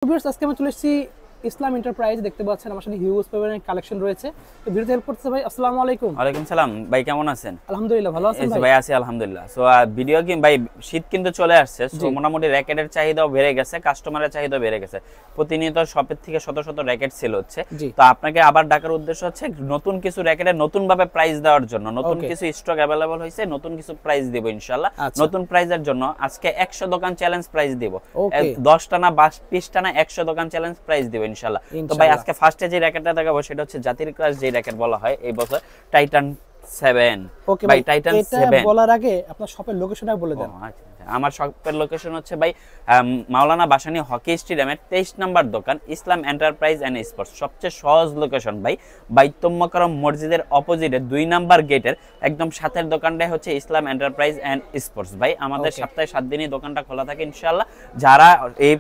Viewers আজকে আমি চলে এসেছি ইসলাম এন্টারপ্রাইজ। দেখতে পাচ্ছেন আমার সাথে হিউজ পরিমাণের কালেকশন রয়েছে। তো ভিডিওতে হেল্প করতেছে ভাই। আসসালামু আলাইকুম। ওয়ালাইকুম সালাম ভাই, কেমন আছেন? আলহামদুলিল্লাহ, ভালো আছেন ভাই? ভাই আছি আলহামদুলিল্লাহ। সো ভিডিও কি ভাই, শীত কিন্তু চলে আসছে, সো মোটামুটি র‍্যাকেটের চাহিদাও বেড়ে গেছে, কাস্টমারের চাহিদাও বেড়ে গেছে। প্রতিনিয়ত শপের থেকে শত শত র‍্যাকেট সেল হচ্ছে। তো আপনাকে আবার ডাকার উদ্দেশ্য হচ্ছে নতুন কিছু র‍্যাকেটের নতুন ভাবে প্রাইস দেওয়ার জন্য। নতুন কিছু স্টক अवेलेबल হইছে, নতুন কিছু প্রাইস দেব ইনশাআল্লাহ। নতুন প্রাইসের জন্য আজকে 100 দোকান চ্যালেঞ্জ প্রাইস দেব। 10 টা না 20 টা না 100 দোকান চ্যালেঞ্জ প্রাইস দেব ইনশাআল্লাহ। তো ভাই আজকে ফার্স্টে যে র‍্যাকেটটা দেখাবো সেটা হচ্ছে জাতির ক্লাস যে র‍্যাকেট বলা হয় এই বছর, টাইটান 7। ওকে ভাই, টাইটান 7 বলার আগে আপনার শপের লোকেশনটা বলে দেন। আমার শপের লোকেশন হচ্ছে ভাই মাওলানা বাসানী হকি স্টেডিয়ামের 23 নম্বর দোকান, ইসলাম এন্টারপ্রাইজ এন্ড স্পোর্টস। সবচেয়ে সহজ লোকেশন ভাই, বাইতুল মুকাররম মসজিদের অপোজিটে 2 নাম্বার গেটের একদম সাথের দোকানটাই হচ্ছে ইসলাম এন্টারপ্রাইজ এন্ড স্পোর্টস। ভাই আমাদের সপ্তাহে 7 দিনই দোকানটা খোলা থাকে ইনশাআল্লাহ। যারা এই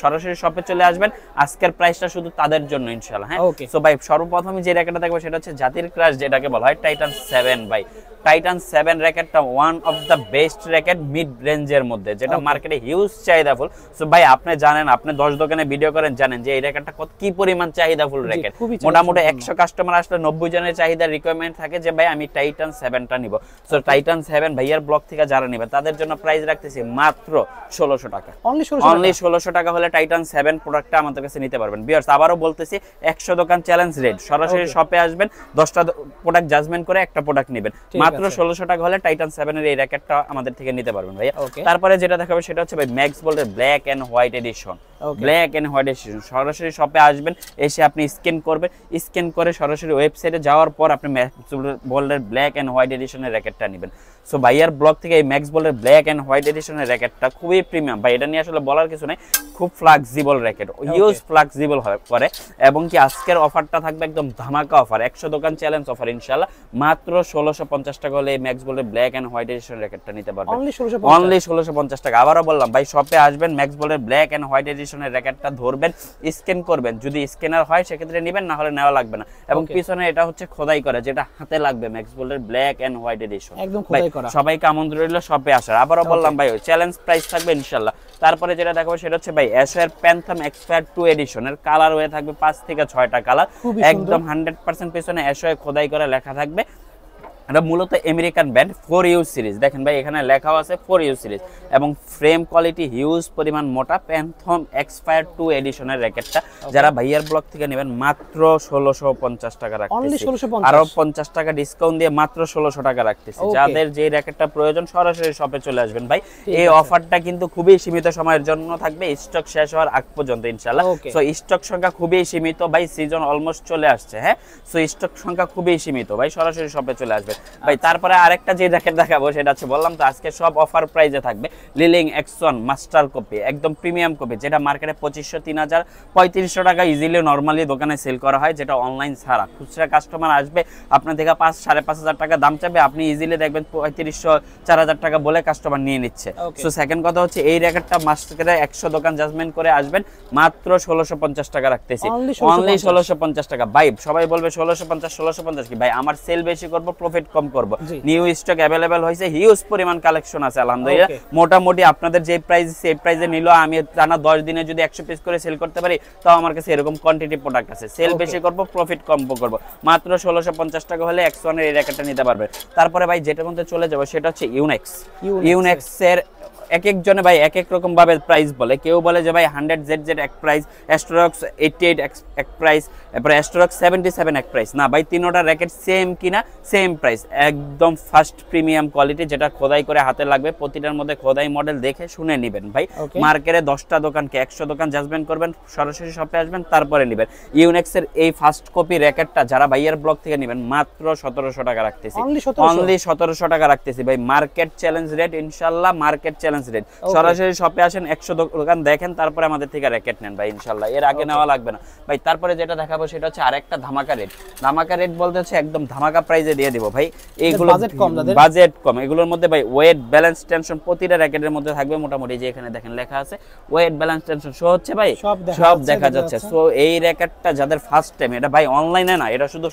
সরাসরি শপে চলে আসবেন, আজকের প্রাইসটা শুধু তাদের জন্য ইনশাআল্লাহ। হ্যাঁ, সো ভাই সর্বপ্রথম যে র‍্যাকেটটা দেখবো সেটা হচ্ছে জাতির ক্লাস, যেটাকে বলা হয় টাইটান 7। ভাই টাইটান 7 র‍্যাকেটটা one of the best racket mid রেঞ্জের মধ্যে, যেটা মার্কেটে হিউজ চাহিদাফুল। সো ভাই আপনি জানেন, আপনি 10 দোকানে ভিডিও করেন, জানেন যে এই র‍্যাকেটটা কত কি পরিমাণ চাহিদাফুল র‍্যাকেট। মোটামুটি 100 কাস্টমার আসলে 90 জনের চাহিদা রিকোয়ারমেন্ট থাকে যে ভাই আমি টাইটান 7টা নিব। সো টাইটান 7 ভাইয়ার ব্লগ থেকে যারা নেবে তাদের জন্য প্রাইস রাখতেছি মাত্র 1600 টাকা। অনলি 1600 টাকা হলে টাইটান 7 প্রোডাক্টটা আমাদের কাছে নিতে পারবেন। ভিউয়ার্স আবারও বলতেছি, 100 দোকান চ্যালেঞ্জ রেট, সরাসরি শপে আসবেন, 10টা প্রোডাক্ট জাজমেন্ট করে একটা প্রোডাক্ট নেবেন, মাত্র 1600 টাকা হলে টাইটান 7 এর এই র‍্যাকেটটা আমাদের থেকে নিতে পারবেন ভাই। তারপরে যেটা দেখাবো সেটা হচ্ছে ভাই ম্যাক্স বোল্টের black and white edition. Black and white edition সরাসরি শপে আসবেন, এসে আপনি স্ক্যান করবেন, স্ক্যান করে সরাসরি ওয়েবসাইটে যাওয়ার পর আপনি ম্যাক্স বোল্টের ব্ল্যাক এন্ড হোয়াইট এডিশনের র‍্যাকেটটা নেবেন। সো ভাইয়ার ব্লগ থেকে এই ম্যাক্স বোল্টের ব্ল্যাক এন্ড হোয়াইট এডিশনের র‍্যাকেটটা খুবই প্রিমিয়াম ভাই। এটা নিয়ে আসলে বলার কিছু নাই, খুব ফ্লেক্সিবল র‍্যাকেট, হিউজ ফ্লেক্সিবল করে। এবং কি আজকের অফারটা থাকবে একদম ধামাকা অফার, 100 দোকান চ্যালেঞ্জ অফার ইনশাআল্লাহ। মাত্র 1650 টাকা হলে এই ম্যাক্স বোল্টের ব্ল্যাক এন্ড হোয়াইট এডিশনের র‍্যাকেটটা নিতে পারবেন। অনলি 1650 টাকা। আবারও বললাম ভাই, শপে আসবেন, ম্যাক্স বোল্টের ব্ল্যাক এন্ড হোয়াইট এডিশনের র‍্যাকেটটা ধরবেন, স্ক্যান করবেন, যদি স্ক্যানার হয় সেক্ষেত্রে নেবেন, না হলে নেওয়া লাগবে না। এবং পিছনে এটা হচ্ছে খোদাই করা, যেটা হাতে লাগবে ম্যাক্স বোল্টের ব্ল্যাক এন্ড হোয়াইট এডিশন, একদম খোদাই করা। সবাইকে আমন্ত্রণ রইল শপে আসার। আবারও বললাম ভাই চ্যালেঞ্জ প্রাইস থাকবে ইনশাআল্লাহ। তারপরে যেটা দেখাবো সেটা হচ্ছে ভাই অ্যাশোর প্যান্থাম এক্সপায়ার 2 এডিশনের কালার হয়ে থাকবে 5 থেকে 6টা কালার, একদম 100% পিছনে অ্যাশোর খোদাই করে লেখা থাকবে। এটা মূলত আমেরিকান ব্র্যান্ড 4U সিরিজ। দেখেন ভাই এখানে লেখাও আছে 4U সিরিজ, এবং ফ্রেম কোয়ালিটি হিউজ পরিমাণ মোটা। প্যান্থম এক্সপায়ার 2 এডিশনের র‍্যাকেটটা যারা ভাইয়ার ব্লগ থেকে নেবেন মাত্র 1650 টাকা রাখতেছি, আরো 50 টাকা ডিসকাউন্ট দিয়ে মাত্র 1600 টাকা রাখতেছি। যাদের যে র‍্যাকেটটা প্রয়োজন সরাসরি শপে চলে আসবেন ভাই। এই অফারটা কিন্তু খুবই সীমিত সময়ের জন্য থাকবে, স্টক শেষ হওয়ার আগ পর্যন্ত ইনশাআল্লাহ। সো স্টক সংখ্যা খুবই সীমিত ভাই, সিজন অলমোস্ট চলে আসছে। হ্যাঁ, সো স্টক সংখ্যা খুবই সীমিত ভাই, সরাসরি শপে চলে আসবে ভাই। তারপরে আরেকটা যে র‍্যাকেট দেখাবো সেটা হচ্ছে, বললাম তো আজকে সব অফার প্রাইসে থাকবে। লিলিং এক্সন মাস্টার কপি, একদম প্রিমিয়াম কপি, যেটা মার্কেটে 2500, 3000, 3500 টাকা ইজিলি নরমালি দোকানে সেল করা হয়, যেটা অনলাইন ছাড়া। খুচরা কাস্টমার আসবে আপনার থেকে 5-5.5 টাকা দাম চাবে, আপনি ইজিলি দেখবেন 3500, 4000 টাকা বলে কাস্টমার নিয়ে নিচ্ছে। সো সেকেন্ড কথা হচ্ছে এই র‍্যাকেটটা মার্কেটে 100 দোকান জাজমেন্ট করে আসবেন, মাত্র 1650 টাকা রাখতেছি। অনলি 1650 টাকা ভাই। সবাই বলবে 1650 কি ভাই, আমার সেল বেশি করব, প্রফিট কম করব। নিউ স্টক अवेलेबल হইছে, হিউজ পরিমাণ কালেকশন আছে আলহামদুলিল্লাহ। মোটামুটি আপনাদের যে প্রাইস সেই প্রাইসে নিল, আমি টানা 10 দিনে যদি 100 পিস করে সেল করতে পারি, তাও আমার কাছে এরকম কোয়ান্টিটি প্রোডাক্ট আছে। সেল বেশি করব, প্রফিট কম করব। মাত্র 1650 টাকা হলে X1 এর এই র‍্যাকেটটা নিতে পারবেন। তারপরে ভাই যেটার মধ্যে চলে যাব সেটা হচ্ছে ইউনেক্স। ইউনেক্স এর এক এক জনে ভাই এক এক রকম ভাবে প্রাইস বলে। কেউ বলে যে ভাই 100ZZ এক প্রাইস, অ্যাস্ট্রোরক্স 88 এক প্রাইস, তারপরে অ্যাস্ট্রোরক্স 77 এক প্রাইস। না ভাই, তিনটা র‍্যাকেট সেম কিনা, সেম প্রাইস, একদম ফার্স্ট প্রিমিয়াম কোয়ালিটি, যেটা খোদাই করে হাতে লাগবে। প্রতিটার মধ্যে খোদাই মডেল দেখে শুনে নেবেন ভাই। মার্কেটে 10টা দোকানকে 100 দোকান জাজমেন্ট করবেন, সরাসরি শপে আসবেন, তারপরে নেবেন। ইউনেক্সের এই ফার্স্ট কপি র‍্যাকেটটা যারা ভাইয়ার ব্লগ থেকে নেবেন মাত্র 1700 টাকা রাখতেছি। অনলি 1700 টাকা রাখতেছি ভাই। মার্কেট চ্যালেঞ্জ রেট ইনশাআল্লাহ, মার্কেট চ্যালেঞ্জ রেট। সরাসরি শপে আসেন, 100 দোকান দেখেন, তারপরে আমাদের থেকে র‍্যাকেট নেন ভাই ইনশাআল্লাহ। এর আগে নেওয়া লাগবে না ভাই। তারপরে যেটা দেখাবো সেটা হচ্ছে আরেকটা ধামাকা রেট। ধামাকা রেট বলতে হচ্ছে একদম ধামাকা প্রাইসে দিয়ে দিব ভাই। এইগুলো বাজেট কম, এগুলোর মধ্যে ভাই ওয়েট ব্যালেন্স টেনশন প্রতিটা র‍্যাকেটের মধ্যে থাকবে। মোটামুটি যে এখানে দেখেন লেখা আছে ওয়েট ব্যালেন্স টেনশন শো হচ্ছে ভাই, সব দেখা যাচ্ছে। সো এই র‍্যাকেটটা যাদের ফার্স্ট টাইম, এটা ভাই অনলাইনে না, এটা শুধু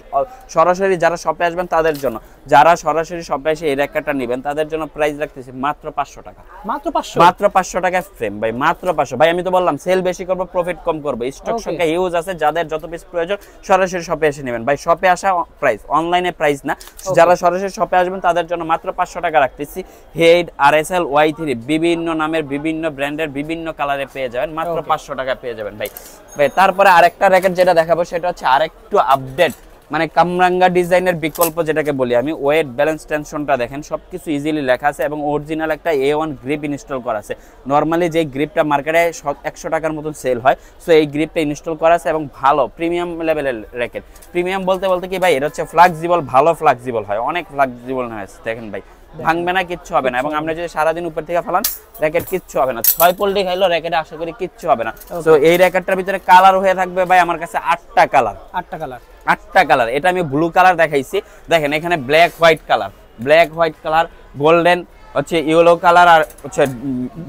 সরাসরি যারা শপে আসবেন তাদের জন্য। যারা সরাসরি শপে এসে এই র্যাকেটটা নেবেন তাদের জন্য প্রাইস রাখতেছি মাত্র 500 টাকা। মাত্র 500? মাত্র 500 টাকায় ফ্রেম ভাই, মাত্র 500। ভাই আমি তো বললাম সেল বেশি করব, প্রফিট কম করব। স্টক সংখ্যা হিউজ আছে, যাদের যত পিস প্রয়োজন সরাসরি শপে এসে নেবেন ভাই। শপে আসা প্রাইস, অনলাইনে প্রাইস না। যারা সরাসরি শপে আসবেন তাদের জন্য মাত্র 500 টাকা রাখতেছি। হেড RSL Y3 বিভিন্ন নামের বিভিন্ন ব্র্যান্ডের বিভিন্ন কালারে পেয়ে যাবেন, মাত্র 500 টাকা পেয়ে যাবেন ভাই। ভাই তারপরে আরেকটা র্যাকেট যেটা দেখাবো সেটা হচ্ছে আরেকটু আপডেট, মানে কামরাঙ্গা ডিজাইনের বিকল্প যেটাকে বলি আমি। ওয়েট ব্যালেন্স টেনশনটা দেখেন, সবকিছু ইজিলি লেখা আছে এবং অরিজিনাল একটা A1 গ্রিপ ইনস্টল করা আছে। নর্মালি যে গ্রিপটা মার্কেটে 100 টাকার মতন সেল হয়, সো এই গ্রিপটা ইনস্টল করা আছে এবং ভালো প্রিমিয়াম লেভেলের র্যাকেট। প্রিমিয়াম বলতে বলতে কি ভাই, এটা হচ্ছে ফ্লেক্সিবল, ভালো ফ্লেক্সিবল হয়, অনেক ফ্লেক্সিবল হয়। দেখেন ভাই, ভাঙবে না, কিচ্ছু হবে না। এবং আমরা যদি সারাদিন উপর থেকে ফেলান র্যাকেট কিচ্ছু হবে না। 6 পোল্টি খাইলো র্যাকেটে আশা করি কিচ্ছু হবে না। তো এই র্যাকেটটার ভিতরে কালার হয়ে থাকবে ভাই আমার কাছে 8টা কালার। 8টা কালার। এটা আমি ব্লু কালার দেখাইছি, দেখেন এখানে ব্ল্যাক হোয়াইট কালার, গোল্ডেন হচ্ছে ইয়েলো কালার, আর হচ্ছে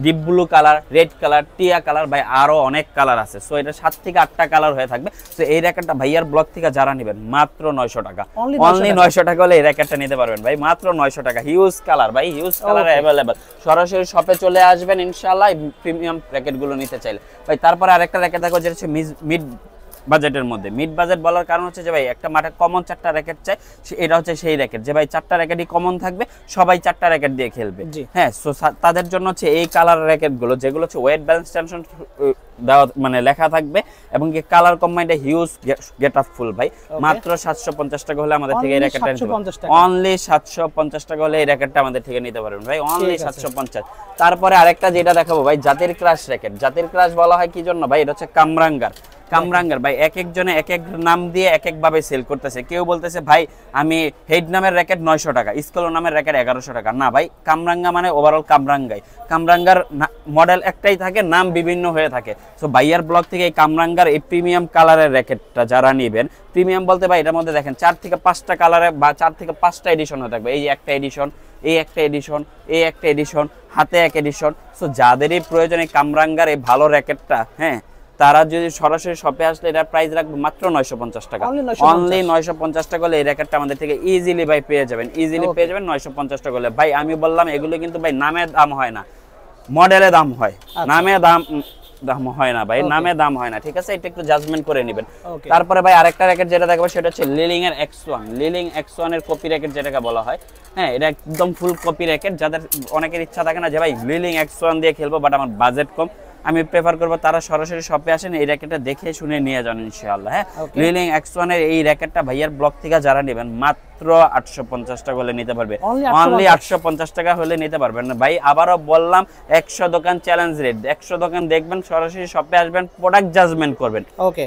deep blue colour, red colour, টিয়া কালার, ভাই আরো অনেক কালার আছে। সো এটা 7 থেকে 8টা কালার হয়ে থাকবে। তো এই র্যাকেটটা ভাইয়ার ব্লগ থেকে যারা নেবেন মাত্র 900 টাকা, অনলি 900 টাকা হলে এই র্যাকেটটা নিতে পারবেন ভাই, মাত্র 900 টাকা। হিউজ কালার ভাই, হিউজ কালার অ্যাভেলেবল। সরাসরি শপে চলে আসবেন ইনশাআল্লাহ প্রিমিয়াম র্যাকেটগুলো নিতে চাইলে ভাই। তারপরে আরেকটা র্যাকেট দেখো যেটা হচ্ছে মিড বাজেটের মধ্যে। মিড বাজেট বলার কারণ হচ্ছে যে ভাই একটা মাঠে কমন 4টা র্যাকেট চাই, এটা হচ্ছে সেই র্যাকেট যে ভাই 4টা র্যাকেটই কমন থাকবে, সবাই 4টা র্যাকেট দিয়ে খেলবে। হ্যাঁ, সো তাদের জন্য হচ্ছে এই কালার র্যাকেটগুলো, যেগুলো হচ্ছে ওয়েট ব্যালেন্স টেনশন দেওয়া মানে লেখা থাকবে এবং কি কালার কম্বাইন্ডে হিউজ গেট আপ ফুল ভাই। মাত্র 750 টাকা হলে আমাদের থেকে এই র্যাকেটটা নিতে পারবেন। অনলি 750 টাকা হলে এই র্যাকেটটা আমাদের থেকে নিতে পারবেন ভাই, অনলি 750। তারপরে আরেকটা যেটা দেখাবো ভাই, জাতির ক্রাশ র্যাকেট। জাতির ক্রাশ বলা হয় কি জন্য ভাই, এটা হচ্ছে কামরাঙ্গার ভাই। এক একজনে এক এক নাম দিয়ে এক এক ভাবে সেল করতেছে। কেউ বলতেছে ভাই আমি হেড নামের র্যাকেট 900 টাকা, স্কলো নামের র্যাকেট 1100 টাকা। না ভাই, কামরাঙ্গা মানে ওভারঅল কামরাঙ্গার মডেল একটাই থাকে, নাম বিভিন্ন হয়ে থাকে। সো বাইয়ার ব্লগ থেকে এই কামরাঙ্গার এই প্রিমিয়াম কালারের র্যাকেটটা যারা নেবেন, প্রিমিয়াম বলতে ভাই এটার মধ্যে দেখেন 4 থেকে 5টা কালারে বা 4 থেকে 5টা এডিশন হয়ে থাকবে। এই একটা এডিশন, এই একটা এডিশন, এই একটা এডিশন, হাতে এক এডিশন। সো যাদেরই প্রয়োজন এই কামরাঙ্গার এই ভালো র্যাকেটটা, হ্যাঁ, তারা যদি সরাসরি শপে আসলে এটার প্রাইস রাখবো মাত্র 950 টাকা। অনলি 950 টাকা হলে এই র্যাকেটটা আমাদের থেকে ইজিলি ভাই পেয়ে যাবেন, 950 টাকা হলে। ভাই আমি বললাম এগুলো কিন্তু ভাই নামে দাম হয় না, মডেলে দাম হয়, নামে দাম হয় না ভাই, নামে দাম হয় না, ঠিক আছে? এটা একটু জাজমেন্ট করে নেবেন। তারপরে ভাই আরেকটা র্যাকেট যেটা দেখাবো সেটা হচ্ছে লিলিং এর X1 এর কপি র্যাকেট যেটাকে বলা হয়। হ্যাঁ, এটা একদম ফুল কপি র্যাকেট। যাদের অনেকের ইচ্ছা থাকে না যে ভাই লিলিং X1 দিয়ে খেলবো বাট আমার বাজেট কম, আমি প্রেফার করবো তারা সরাসরি শপে আসেন, এই র্যাকেটটা দেখে শুনে নিয়ে যান ইনশাআল্লাহ। হ্যাঁ, লিলিং X1 এর এই র্যাকেটটা ভাইয়ার ব্লগ থেকে যারা নেবেন মাত্র 850 টাকা হলে নিতে পারবে, অনলি 850 টাকা হলে নিতে পারবেন না ভাই। আবারও বললাম 100 দোকান চ্যালেঞ্জ রেট, 100 দোকান দেখবেন, সরাসরি শপে আসবেন, প্রোডাক্ট জাজমেন্ট করবেন। ওকে,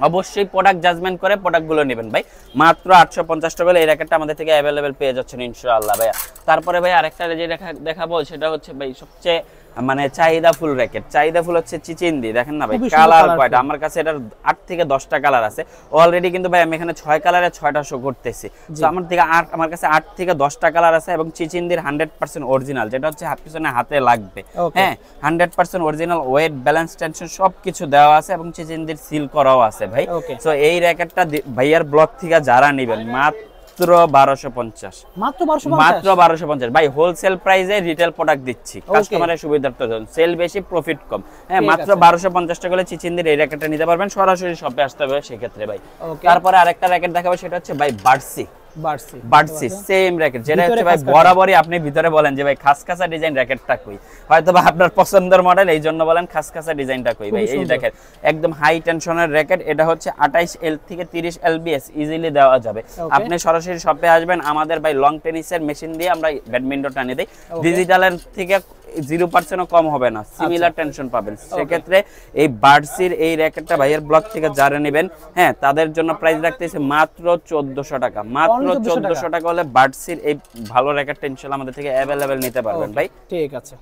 অবশ্যই প্রোডাক্ট জাজমেন্ট করে প্রোডাক্টগুলো নেবেন ভাই। মাত্র 850 টাকা হলে এই র্যাকেটটা আমাদের থেকে অ্যাভেলেবেল পেয়ে যাচ্ছেন ইনশাআল্লাহ ভাইয়া। তারপরে ভাই আরেকটা যে দেখাবো সেটা হচ্ছে ভাই সবচেয়ে মানে চাহিদা ফুল র্যাকেট। চাহিদা ফুল হচ্ছে চিচিন্দি। দেখেন না ভাই কালার কয়টা, আমার কাছে এটার 8 থেকে 10টা কালার আছে অলরেডি, কিন্তু ভাই আমি এখানে 6 কালারে 6টা শো করতেছি। তো আমার কাছে 8 থেকে 10টা কালার আছে এবং চিচিন্দির 100% অরিজিনাল, যেটা হচ্ছে পিছনে হাতে লাগবে। হ্যাঁ, 100% অরিজিনাল, ওয়েট ব্যালেন্স টেনশন সবকিছু দেওয়া আছে এবং চিচিন্দির সিল করাও আছে ভাই। সো এই র্যাকেটটা ভাইয়ার ব্লগ থেকে যারা নেবেন মাত্র 1250 ভাই, হোলসেল প্রাইসে রিটেল প্রোডাক্ট দিচ্ছি কাস্টমারের সুবিধার্থে। সেল বেশি প্রফিট কম। হ্যাঁ, মাত্র 1250 টাকা হলে চিচিন্দির এই র্যাকেটটা নিতে পারবেন, সরাসরি শপে আসতে হবে সেক্ষেত্রে ভাই। তারপরে আরেকটা র্যাকেট দেখাবো সেটা হচ্ছে ভাই বার্সি সেম র্যাকেট, যেটা হচ্ছে ভাই বরাবরই আপনি ভিতরে বলেন যে ভাই খাসখাসা ডিজাইন র্যাকেটটা কই, হয়তো বা আপনার পছন্দের মডেল এই জন্য বলেন খাসখাসা ডিজাইনটা কই ভাই। এই দেখেন একদম হাই টেনশনের র্যাকেট, এটা হচ্ছে 28L থেকে 30 LBS ইজিলি দেওয়া যাবে। আপনি সরাসরি শপে আসবেন, আমাদের ভাই লং টেনিসের মেশিন দিয়ে আমরা ব্যাডমিন্টন আনি দেই, ডিজিটালের থেকে 0% কম হবে না, সিমিলার টেনশন পাবেন। সেক্ষেত্রে এই বার্সির এই র্যাকেটটা ভাইয়ের ব্লগ থেকে যারা নেবেন, হ্যাঁ, তাদের জন্য প্রাইস রাখতেছে মাত্র 1400 টাকা। মাত্র 1400 টাকা হলে বার্সির এই ভালো র্যাকেটটা ইনশাআল্লাহ আমাদের থেকে অ্যাভেলেবেল নিতে পারবেন ভাই। ঠিক আছে।